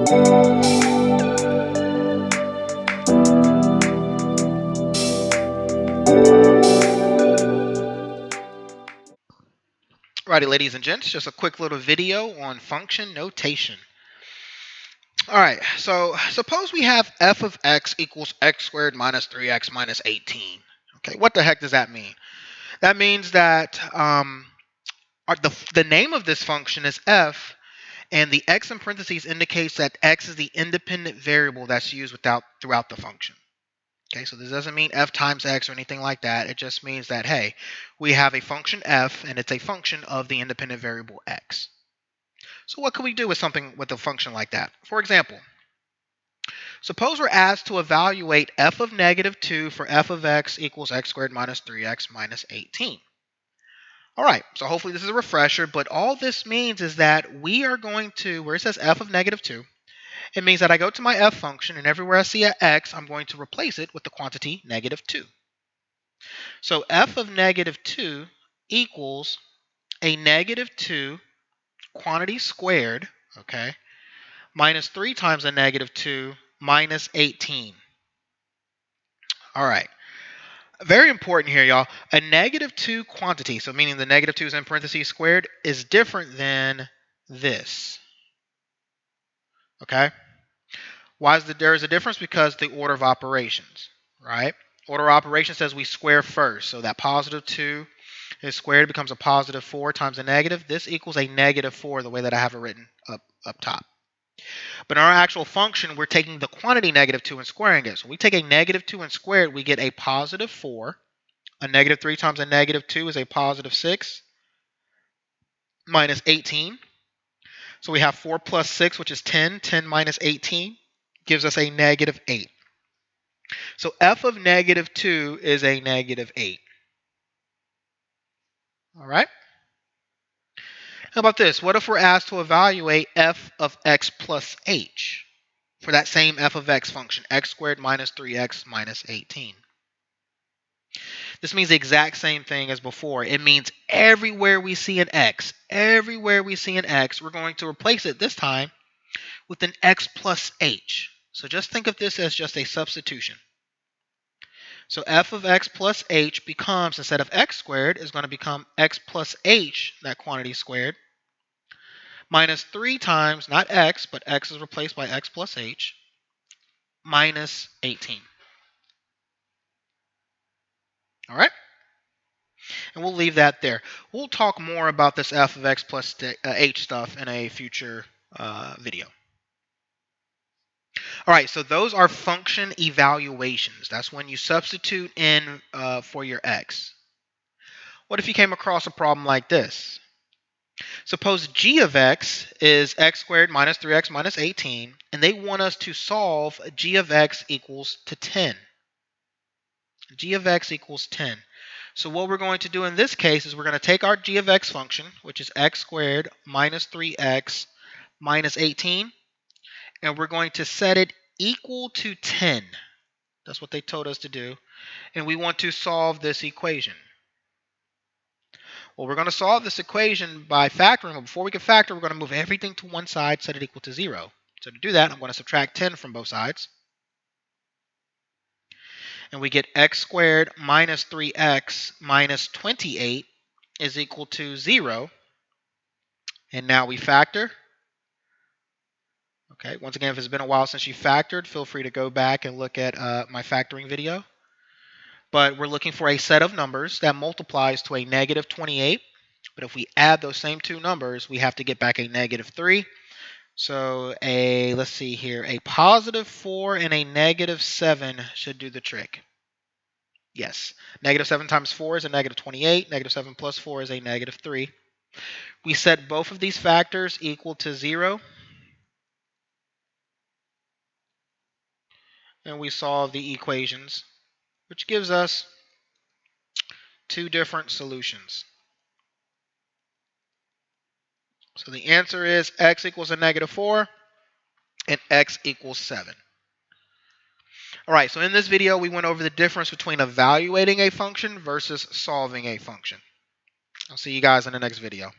Alrighty, ladies and gents, just a quick little video on function notation. Alright, so suppose we have f of x equals x squared minus 3x minus 18. Okay, what the heck does that mean? That means that the name of this function is f, and the x in parentheses indicates that x is the independent variable that's used throughout the function. Okay, so this doesn't mean f times x or anything like that. It just means that, hey, we have a function f, and it's a function of the independent variable x. So what can we do with a function like that? For example, suppose we're asked to evaluate f of negative 2 for f of x equals x squared minus 3x minus 18. All right, so hopefully this is a refresher, but all this means is that we are going to, where it says f of negative 2, it means that I go to my f function, and everywhere I see an x, I'm going to replace it with the quantity negative 2. So f of negative 2 equals a negative 2 quantity squared, okay, minus 3 times a negative 2 minus 18. All right. Very important here, y'all. A negative 2 quantity, so meaning the negative 2 is in parentheses squared, is different than this. Okay? Why is there is a difference? Because the order of operations, right? Order of operations says we square first. So that positive 2 is squared, becomes a positive 4 times a negative. This equals a negative 4 the way that I have it written up top. But in our actual function, we're taking the quantity negative 2 and squaring it. So we take a negative 2 and square it, we get a positive 4. A negative 3 times a negative 2 is a positive 6 minus 18. So we have 4 plus 6, which is 10. 10 minus 18 gives us a negative 8. So f of negative 2 is a negative 8. All right? How about this? What if we're asked to evaluate f of x plus h for that same f of x function, x squared minus 3x minus 18? This means the exact same thing as before. It means everywhere we see an x, we're going to replace it this time with an x plus h. So just think of this as just a substitution. So f of x plus h becomes, instead of x squared, is going to become x plus h, that quantity squared, minus 3 times, not x, but x is replaced by x plus h, minus 18. All right? And we'll leave that there. We'll talk more about this f of x plus h stuff in a future video. All right, so those are function evaluations. That's when you substitute in for your x. What if you came across a problem like this? Suppose g of x is x squared minus 3x minus 18, and they want us to solve g of x equals to 10. G of x equals 10. So what we're going to do in this case is we're going to take our g of x function, which is x squared minus 3x minus 18, and we're going to set it equal to 10. That's what they told us to do. And we want to solve this equation. Well, we're going to solve this equation by factoring. But before we can factor, we're going to move everything to one side, set it equal to 0. So to do that, I'm going to subtract 10 from both sides. And we get x squared minus 3x minus 28 is equal to 0. And now we factor. Okay, once again, if it's been a while since you factored, feel free to go back and look at my factoring video. But we're looking for a set of numbers that multiplies to a negative 28. But if we add those same two numbers, we have to get back a negative 3. So let's see here, a positive 4 and a negative 7 should do the trick. Yes, negative 7 times 4 is a negative 28. Negative 7 plus 4 is a negative 3. We set both of these factors equal to 0. And we solve the equations, which gives us two different solutions. So the answer is x equals a negative 4 and x equals 7. All right, so in this video, we went over the difference between evaluating a function versus solving a function. I'll see you guys in the next video.